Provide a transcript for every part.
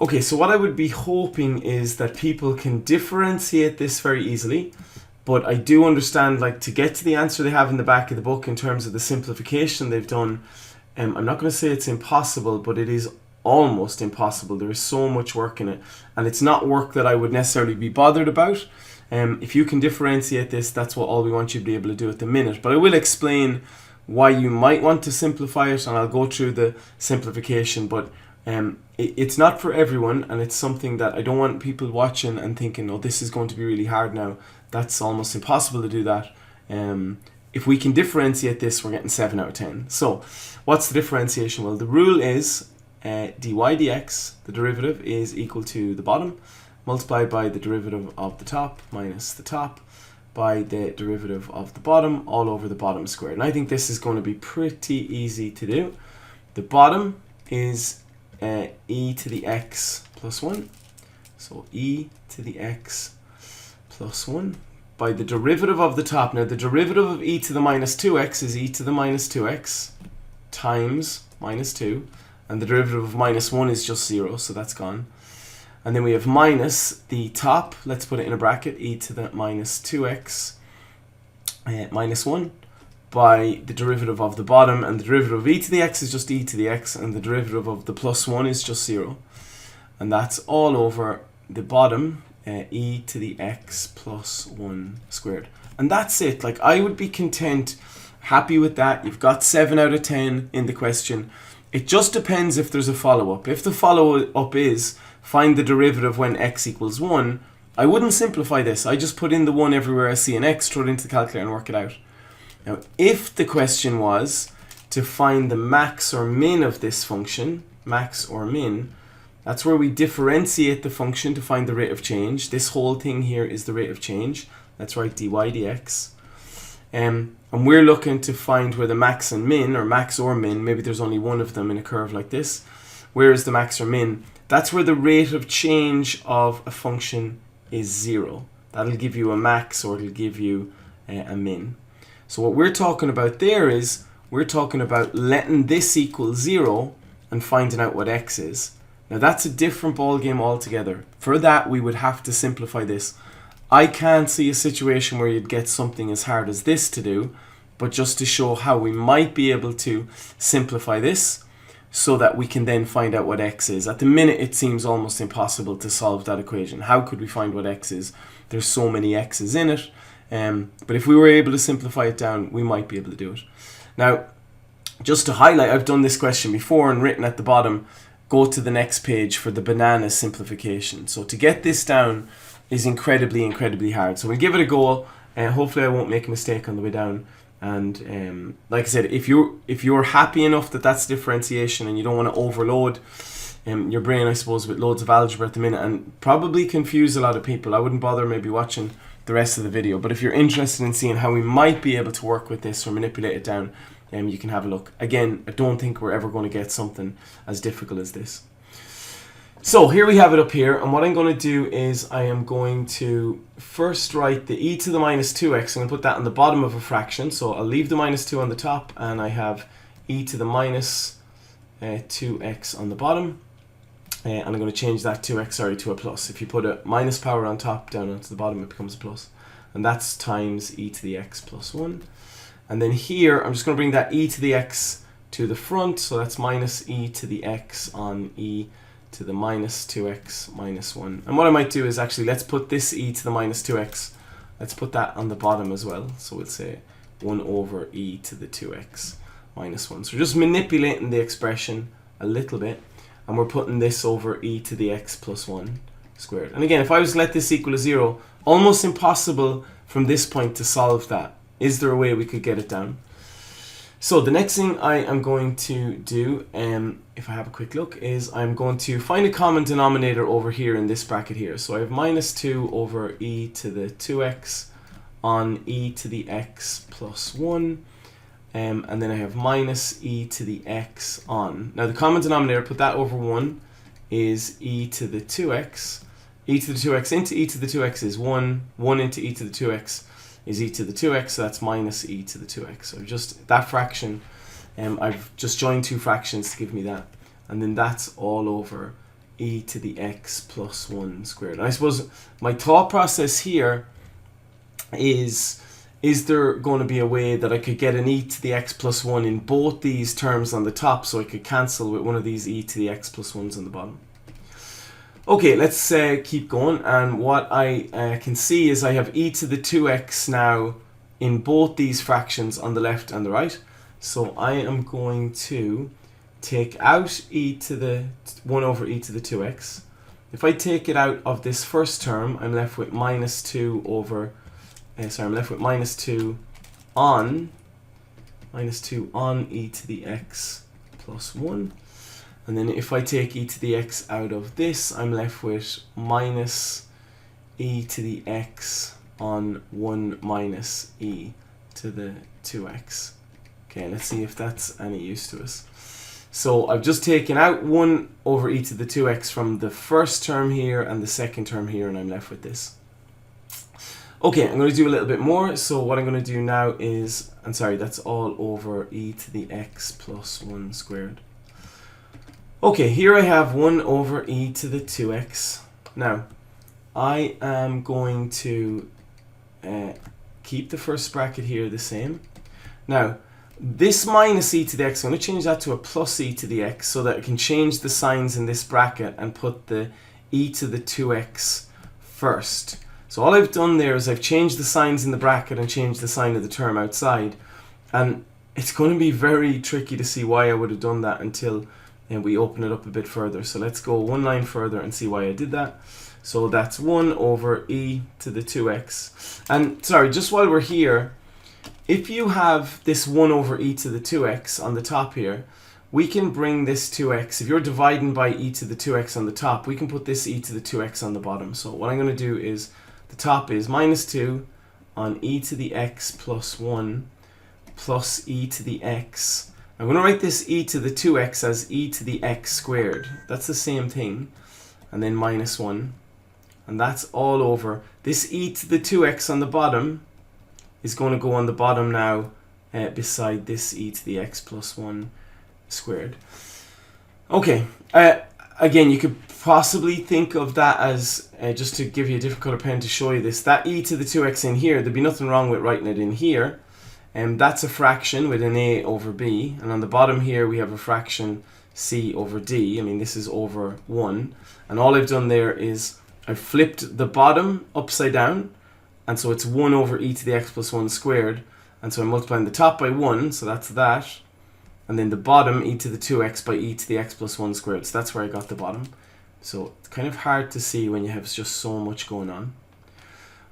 Okay, so what I would be hoping is that people can differentiate this very easily, but I do understand, like, to get to the answer they have in the back of the book in terms of the simplification they've done, I'm not going to say it's impossible, but it is almost impossible. There is so much work in it, and it's not work that I would necessarily be bothered about. If you can differentiate this, that's what all we want you to be able to do at the minute. But I will explain why you might want to simplify it, and I'll go through the simplification, but it's not for everyone, and it's something that I don't want people watching and thinking, oh, this is going to be really hard now. That's almost impossible to do that. If we can differentiate this, we're getting 7 out of 10. So what's the differentiation? Well, the rule is dy dx, the derivative, is equal to the bottom multiplied by the derivative of the top minus the top by the derivative of the bottom all over the bottom squared. And I think this is going to be pretty easy to do. The bottom is e to the x plus 1. So e to the x plus 1 by the derivative of the top. Now the derivative of e to the minus 2x is e to the minus 2x times minus 2. And the derivative of minus 1 is just 0, so that's gone. And then we have minus the top, let's put it in a bracket, e to the minus 2x minus 1 by the derivative of the bottom, and the derivative of e to the x is just e to the x, and the derivative of the plus 1 is just 0. And that's all over the bottom, e to the x plus 1 squared. And that's it. Like, I would be content, happy with that. You've got 7 out of 10 in the question. It just depends if there's a follow-up. If the follow-up is find the derivative when x equals 1, I wouldn't simplify this. I just put in the 1 everywhere I see an x, throw it into the calculator and work it out. Now, if the question was to find the max or min of this function, max or min, that's where we differentiate the function to find the rate of change. This whole thing here is the rate of change. Let's write dy dx. And we're looking to find where the max and min, or max or min, maybe there's only one of them in a curve like this. Where is the max or min? That's where the rate of change of a function is 0. That'll give you a max, or it'll give you a min. So what we're talking about there is, we're talking about letting this equal 0 and finding out what x is. Now that's a different ball game altogether. For that, we would have to simplify this. I can't see a situation where you'd get something as hard as this to do, but just to show how we might be able to simplify this so that we can then find out what x is. At the minute, it seems almost impossible to solve that equation. How could we find what x is? There's so many x's in it. But if we were able to simplify it down, we might be able to do it. Now, just to highlight, I've done this question before and written at the bottom, go to the next page for the banana simplification. So to get this down is incredibly, incredibly hard. So we'll give it a go, and hopefully I won't make a mistake on the way down. And like I said, if you're happy enough that that's differentiation and you don't want to overload your brain, I suppose, with loads of algebra at the minute and probably confuse a lot of people, I wouldn't bother maybe watching the rest of the video. But if you're interested in seeing how we might be able to work with this or manipulate it down, you can have a look. Again, I don't think we're ever going to get something as difficult as this. So here we have it up here, and what I'm going to do is I am going to first write the e to the minus 2x. I'm going to put that on the bottom of a fraction, so I'll leave the minus 2 on the top, and I have e to the minus 2x on the bottom, and I'm going to change that 2x, to a plus. If you put a minus power on top down onto the bottom, it becomes a plus, and that's times e to the x plus 1. And then here, I'm just going to bring that e to the x to the front, so that's minus e to the x on e to the minus 2x minus 1. And what I might do is actually, let's put this e to the minus 2x, let's put that on the bottom as well. So we'll say 1 over e to the 2x minus 1. So we're just manipulating the expression a little bit, and we're putting this over e to the x plus 1 squared. And again, if I was to let this equal to 0, almost impossible from this point to solve that. Is there a way we could get it down? So the next thing I am going to do, if I have a quick look, is I'm going to find a common denominator over here in this bracket here. So I have minus 2 over e to the 2x on e to the x plus 1. And then I have minus e to the x on. Now the common denominator, put that over 1, is e to the 2x. E to the 2x into e to the 2x is 1. 1 into e to the 2x is e to the 2x, so that's minus e to the 2x. So just that fraction, I've just joined two fractions to give me that. And then that's all over e to the x plus 1 squared. And I suppose my thought process here is there going to be a way that I could get an e to the x plus 1 in both these terms on the top, so I could cancel with one of these e to the x plus 1s on the bottom? Okay, let's keep going, and what I can see is I have e to the 2x now in both these fractions on the left and the right. So I am going to take out e to the 1 over e to the 2x. If I take it out of this first term, I'm left with minus 2 over, I'm left with minus 2 on e to the x plus 1. And then if I take e to the x out of this, I'm left with minus e to the x on 1 minus e to the 2x. Okay, let's see if that's any use to us. So I've just taken out 1 over e to the 2x from the first term here and the second term here, and I'm left with this. Okay, I'm going to do a little bit more. So what I'm going to do now is, I'm sorry, that's all over e to the x plus 1 squared. Okay, here I have 1 over e to the 2x. Now, I am going to keep the first bracket here the same. Now, this minus e to the x, I'm going to change that to a plus e to the x so that I can change the signs in this bracket and put the e to the 2x first. So all I've done there is I've changed the signs in the bracket and changed the sign of the term outside. And it's going to be very tricky to see why I would have done that until we open it up a bit further. So let's go one line further and see why I did that. So that's 1 over e to the 2x. And sorry, just while we're here, if you have this 1 over e to the 2x on the top here, we can bring this 2x, if you're dividing by e to the 2x on the top, we can put this e to the 2x on the bottom. So what I'm going to do is, the top is minus 2 on e to the x plus 1 plus e to the x. I'm going to write this e to the 2x as e to the x squared. That's the same thing. And then minus 1. And that's all over. This e to the 2x on the bottom is going to go on the bottom now beside this e to the x plus 1 squared. Okay. Again, you could possibly think of that as, just to give you a different color pen to show you this, that e to the 2x in here, there'd be nothing wrong with writing it in here. That's a fraction with an a over b, and on the bottom here we have a fraction c over d. I mean, this is over 1, and all I've done there is I've flipped the bottom upside down, and so it's 1 over e to the x plus 1 squared, and so I'm multiplying the top by 1, so that's that, and then the bottom e to the 2x by e to the x plus 1 squared, so that's where I got the bottom. So it's kind of hard to see when you have just so much going on.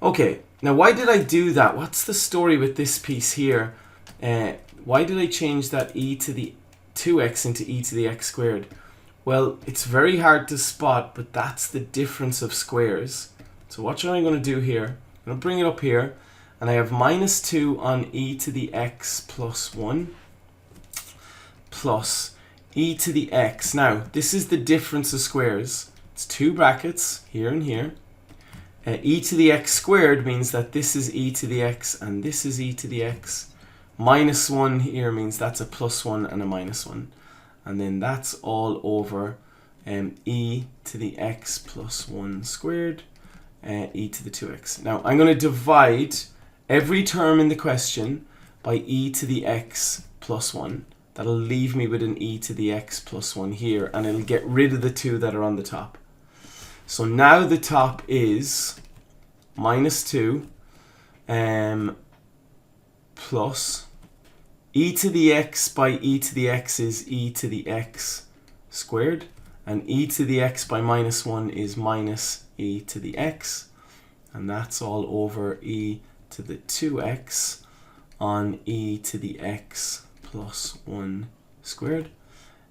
Okay, now why did I do that? What's the story with this piece here? Why did I change that e to the 2x into e to the x squared? Well, it's very hard to spot, but that's the difference of squares. So what am I going to do here? I'm going to bring it up here, and I have minus 2 on e to the x plus 1 plus e to the x. Now, this is the difference of squares. It's two brackets, here and here. E to the x squared means that this is e to the x and this is e to the x. Minus 1 here means that's a plus 1 and a minus 1. And then that's all over e to the x plus 1 squared, e to the 2x. Now I'm going to divide every term in the question by e to the x plus 1. That'll leave me with an e to the x plus 1 here, and it'll get rid of the 2 that are on the top. So now the top is minus 2 plus e to the x by e to the x is e to the x squared, and e to the x by minus 1 is minus e to the x, and that's all over e to the 2x on e to the x plus 1 squared.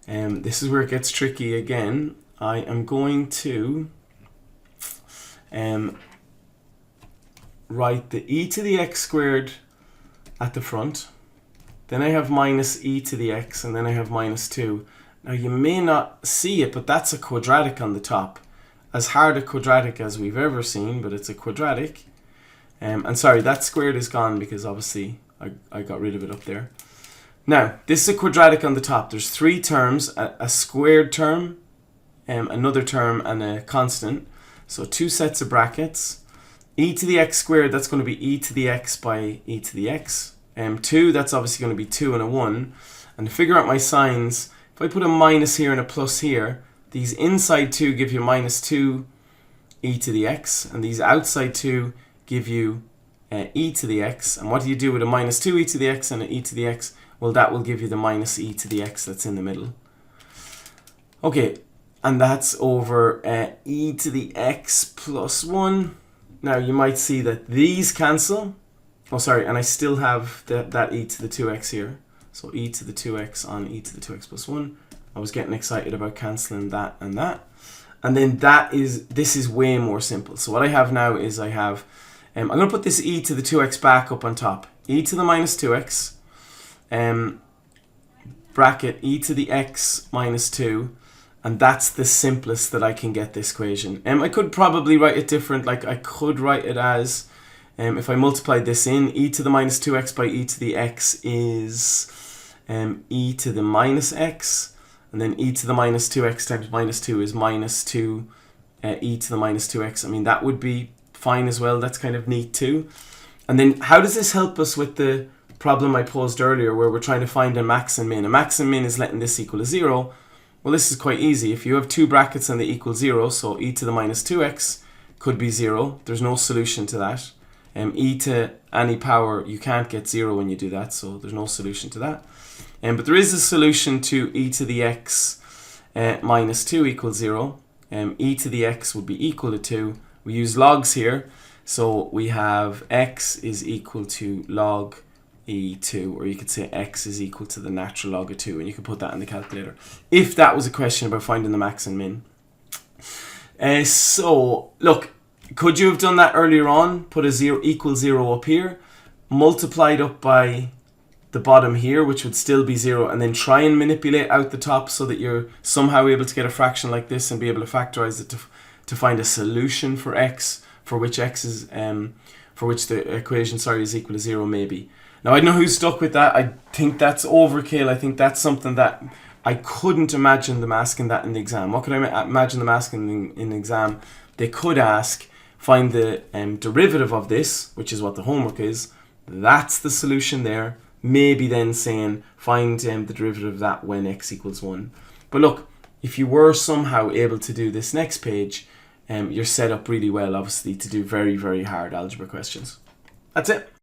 This is where it gets tricky again. I am going to write the e to the x squared at the front. Then I have minus e to the x, and then I have minus 2. Now you may not see it, but that's a quadratic on the top. As hard a quadratic as we've ever seen, but it's a quadratic. And sorry, that squared is gone because obviously I got rid of it up there. Now, this is a quadratic on the top. There's 3 terms, a squared term, another term and a constant. So two sets of brackets. E to the x squared, that's going to be e to the x by e to the x. 2, that's obviously going to be 2 and a 1. And to figure out my signs, if I put a minus here and a plus here, these inside 2 give you minus 2 e to the x, and these outside 2 give you e to the x. And what do you do with a minus 2 e to the x and an e to the x? Well, that will give you the minus e to the x that's in the middle. Okay, and that's over e to the x plus 1. Now you might see that these cancel. Oh, sorry, and I still have that e to the 2x here. So e to the 2x on e to the 2x plus 1. I was getting excited about cancelling that and that. And then this is way more simple. So what I have now is I have, I'm going to put this e to the 2x back up on top. E to the minus 2x, bracket e to the x minus 2. And that's the simplest that I can get this equation. I could probably write it different. Like I could write it as, if I multiplied this in, e to the minus 2x by e to the x is e to the minus x. And then e to the minus 2x times minus 2 is minus 2 e to the minus 2x. I mean, that would be fine as well. That's kind of neat too. And then how does this help us with the problem I posed earlier where we're trying to find a max and min? A max and min is letting this equal to 0. Well, this is quite easy. If you have two brackets and they equal 0, so e to the minus 2x could be 0. There's no solution to that. E to any power, you can't get 0 when you do that, so there's no solution to that. But there is a solution to e to the x minus 2 equals 0. E to the x would be equal to 2. We use logs here, so we have x is equal to log e2, or you could say x is equal to the natural log of 2, and you can put that in the calculator if that was a question about finding the max and min. So look, could you have done that earlier on? Put a 0 equals 0 up here, multiplied up by the bottom here, which would still be 0, and then try and manipulate out the top so that you're somehow able to get a fraction like this and be able to factorize it to find a solution for x, for which x is for which the equation is equal to 0 maybe. Now, I don't know who's stuck with that. I think that's overkill. I think that's something that I couldn't imagine them asking that in the exam. What could I imagine them asking in the exam? They could ask, find the derivative of this, which is what the homework is. That's the solution there. Maybe then saying, find the derivative of that when x equals 1. But look, if you were somehow able to do this next page, you're set up really well, obviously, to do very, very hard algebra questions. That's it.